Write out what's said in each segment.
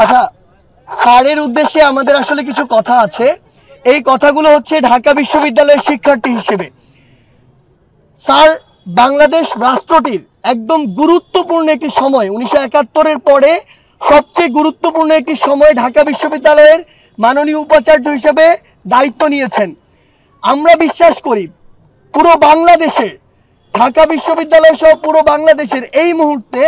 আচ্ছা, স্যারের উদ্দেশ্যে আমাদের আসলে কিছু কথা আছে। এই কথাগুলো হচ্ছে ঢাকা বিশ্ববিদ্যালয়ের শিক্ষার্থী হিসেবে। স্যার, বাংলাদেশ রাষ্ট্রটির একদম গুরুত্বপূর্ণ একটি সময়, 1971-এর পরে সবচেয়ে গুরুত্বপূর্ণ একটি সময় ঢাকা বিশ্ববিদ্যালয়ের মাননীয় উপাচার্য হিসেবে দায়িত্ব নিয়েছেন। আমরা বিশ্বাস করি পুরো বাংলাদেশের, ঢাকা বিশ্ববিদ্যালয় সহ পুরো বাংলাদেশের এই মুহূর্তে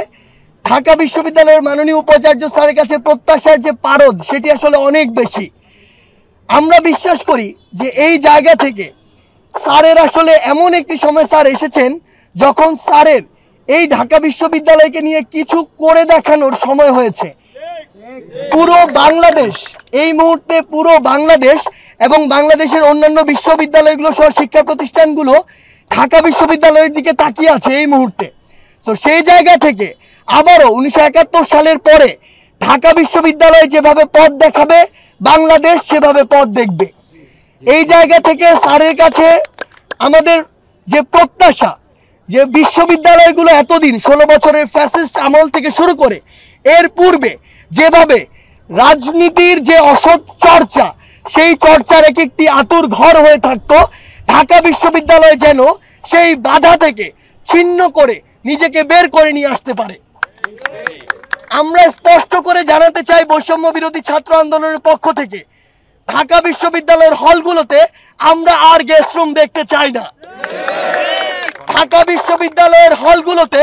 ঢাকা বিশ্ববিদ্যালয়ের মাননীয় উপাচার্য স্যারের কাছে প্রত্যাশার যে পারদ, সেটি আসলে অনেক বেশি। আমরা বিশ্বাস করি যে এই জায়গা থেকে স্যারের আসলে এমন একটি সময় স্যার এসেছেন যখন স্যারের এই ঢাকা বিশ্ববিদ্যালয়কে নিয়ে কিছু করে দেখানোর সময় হয়েছে। পুরো বাংলাদেশ এই মুহূর্তে, পুরো বাংলাদেশ এবং বাংলাদেশের অন্যান্য বিশ্ববিদ্যালয়গুলো সহ শিক্ষা প্রতিষ্ঠানগুলো ঢাকা বিশ্ববিদ্যালয়ের দিকে তাকিয়ে আছে এই মুহূর্তে। তো সেই জায়গা থেকে আবারও 1971 সালের পরে ঢাকা বিশ্ববিদ্যালয় যেভাবে পথ দেখাবে, বাংলাদেশ সেভাবে পথ দেখবে। এই জায়গা থেকে স্যারের কাছে আমাদের যে প্রত্যাশা, যে বিশ্ববিদ্যালয়গুলো এতদিন 16 বছরের ফ্যাসিস্ট আমল থেকে শুরু করে এর পূর্বে যেভাবে রাজনীতির যে অসৎ চর্চা, সেই চর্চার এক একটি আতুর ঘর হয়ে থাকতো, ঢাকা বিশ্ববিদ্যালয় যেন সেই বাধা থেকে ছিন্ন করে নিজেকে বের করে নিয়ে আসতে পারে। আমরা স্পষ্ট করে জানাতে চাই বৈষম্য বিরোধী ছাত্র আন্দোলনের পক্ষ থেকে, ঢাকা বিশ্ববিদ্যালয়ের হলগুলোতে আমরা আর গেস্ট রুম দেখতে চাই না। ঢাকা বিশ্ববিদ্যালয়ের হলগুলোতে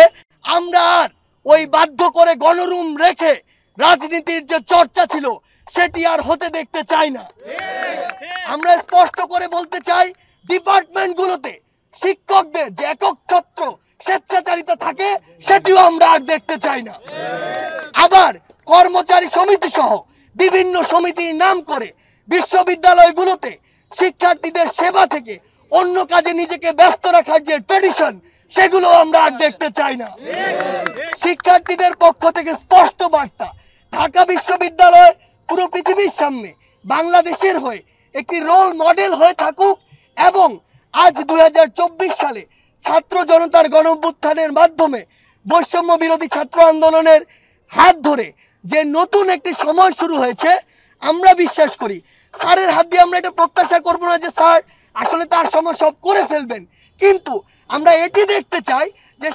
আমরা আর ওই বাধ্য করে গণরুম রেখে রাজনীতির যে চর্চা ছিল সেটি আর হতে দেখতে চাই না। আমরা স্পষ্ট করে বলতে চাই, ডিপার্টমেন্টগুলোতে শিক্ষকদের যে একক ছত্র স্বেচ্ছাচারিতা থাকে সেটিও আমরা আর দেখতে চাই না। আবার কর্মচারী সমিতি সহ বিভিন্ন সমিতির নাম করে বিশ্ববিদ্যালয়গুলোতে শিক্ষার্থীদের সেবা থেকে অন্য কাজে নিজেকে ব্যস্ত রাখার যে ট্র্যাডিশন, সেগুলো আমরা আর দেখতে চাই না। শিক্ষার্থীদের পক্ষ থেকে স্পষ্ট বার্তা, ঢাকা বিশ্ববিদ্যালয় পুরো পৃথিবীর সামনে বাংলাদেশের হয়ে একটি রোল মডেল হয়ে থাকুক এবং আজ 2024 সালে ছাত্র জনতার গণঅভ্যুত্থানের মাধ্যমে বৈষম্য বিরোধী ছাত্র আন্দোলনের হাত ধরে যে নতুন একটি সময় শুরু হয়েছে, আমরা বিশ্বাস করি স্যারের হাত দিয়ে আমরা এটা প্রত্যাশা করব না যে স্যার আসলে তার সময় সব করে ফেলবেন, কিন্তু আমরা এটি দেখতে চাই যে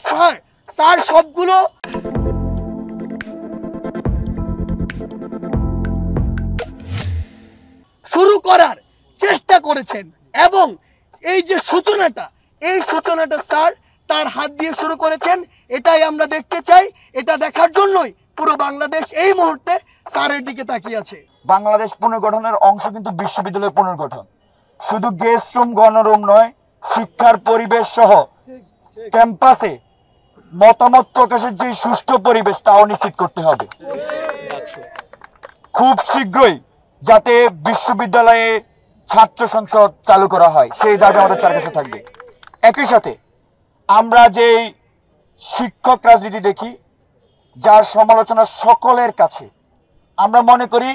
স্যার সবগুলো শুরু করার চেষ্টা করেছেন এবং এই যে সূচনাটা, এই সূচনাটা স্যার তার হাত দিয়ে শুরু করেছেন। এটাই আমরা দেখতে চাই। এটা দেখার জন্যই পুরো বাংলাদেশ এই মুহূর্তে স্যারের দিকে তাকিয়ে আছে। বাংলাদেশ পুনর্গঠনের অংশ কিন্তু বিশ্ববিদ্যালয় পুনর্গঠন, শুধু গেস্ট রুম গণরুম নয়, শিক্ষার পরিবেশ সহ ক্যাম্পাসে মতামত প্রকাশের যে সুষ্ঠু পরিবেশ তাও নিশ্চিত করতে হবে। খুব শীঘ্রই যাতে বিশ্ববিদ্যালয়ে ছাত্র সংসদ চালু করা হয়, সেই দাবি আমাদের চার কাছে থাকবে। একই সাথে আমরা যেই শিক্ষক রাজনীতি দেখি, যার সমালোচনা সকলের কাছে, আমরা মনে করি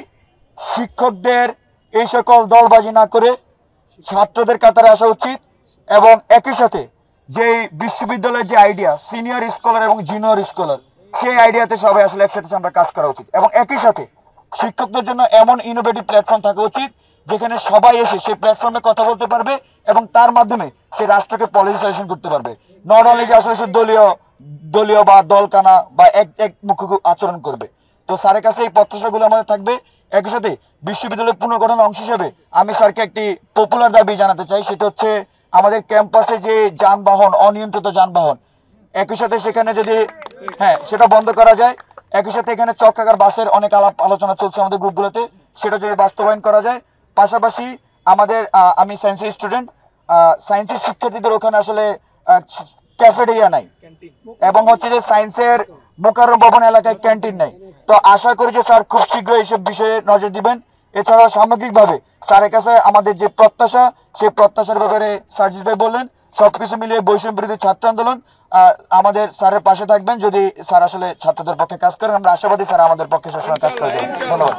শিক্ষকদের এই সকল দলবাজি না করে ছাত্রদের কাতারে আসা উচিত এবং একই সাথে যেই বিশ্ববিদ্যালয়ের যে আইডিয়া সিনিয়র স্কলার এবং জুনিয়র স্কলার, সেই আইডিয়াতে সবাই আসলে একসাথে আমরা কাজ করা উচিত এবং একই সাথে শিক্ষকদের জন্য এমন ইনোভেটিভ প্ল্যাটফর্ম থাকা উচিত যেখানে সবাই এসে সেই প্ল্যাটফর্মে কথা বলতে পারবে এবং তার মাধ্যমে সে রাষ্ট্রকে পলিসি সাজেশন করতে পারবে। নট অনলি যে আসলে দলীয় বা দলকানা বা এক মুখ আচরণ করবে। তো স্যারের কাছে এই প্রত্যাশাগুলো আমাদের থাকবে। একই সাথে বিশ্ববিদ্যালয় পুনর্গঠনের অংশ হিসেবে আমি স্যারকে একটি পপুলার দাবি জানাতে চাই, সেটা হচ্ছে আমাদের ক্যাম্পাসে যে যানবাহন, অনিয়ন্ত্রিত যানবাহন, একই সাথে সেখানে যদি সেটা বন্ধ করা যায়, একই সাথে এখানে চক্রাকার বাসের অনেক আলোচনা চলছে আমাদের গ্রুপগুলোতে, সেটা যদি বাস্তবায়ন করা যায়। পাশাপাশি আমাদের আমি সায়েন্সের স্টুডেন্ট, সায়েন্সের শিক্ষার্থীদের ওখানে আসলে ক্যাফেটেরিয়া নাই এবং হচ্ছে যে সায়েন্সের মোকাররম ভবন এলাকায় ক্যান্টিন নাই। তো আশা করি যে স্যার খুব শীঘ্রই এইসব বিষয়ে নজর দিবেন। এছাড়াও সামগ্রিকভাবে স্যারের কাছে আমাদের যে প্রত্যাশা, সেই প্রত্যাশার ব্যাপারে সার্জিস ভাই বললেন, সবকিছু মিলিয়ে বৈষম্য বিরোধী ছাত্র আন্দোলন আমাদের স্যারের পাশে থাকবেন। যদি স্যার আসলে ছাত্রদের পক্ষে কাজ করেন, আমরা আশাবাদী স্যার আমাদের পক্ষে সবসময় কাজ করবেন। ধন্যবাদ।